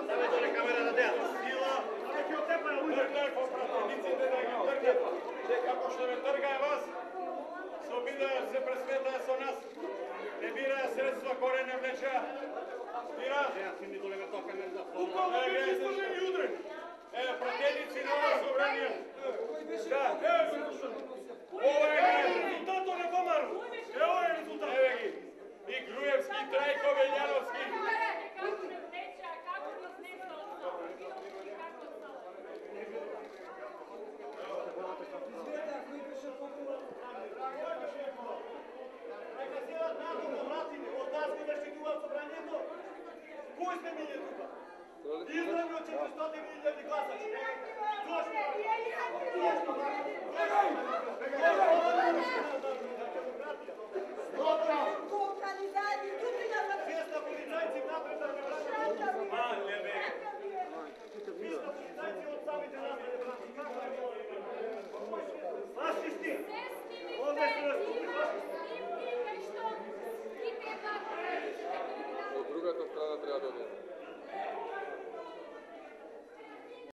Давайте камера на ден. Сила. Тргнай по пратениците да ги тргнат. Те како што ме тргаја вас, се обидаја се пресметаја со нас. Не бираја средства коре не влечеа. Стира? Буквално би изложени удрен. Пратеници на ова собрание. Да, ова е резултатот на Комаров. Ова е резултат. Еве ги. И Груевски, и Трајко Велјановски. Кој сме ние тука? Издрами од 400.000 гласачи. Веста полицајци напред да не брати. Мале бе. Веста полицајци од самите напред да брати. Како е? Фашисти. Овде се наступи фашисти. От другата страна трябва да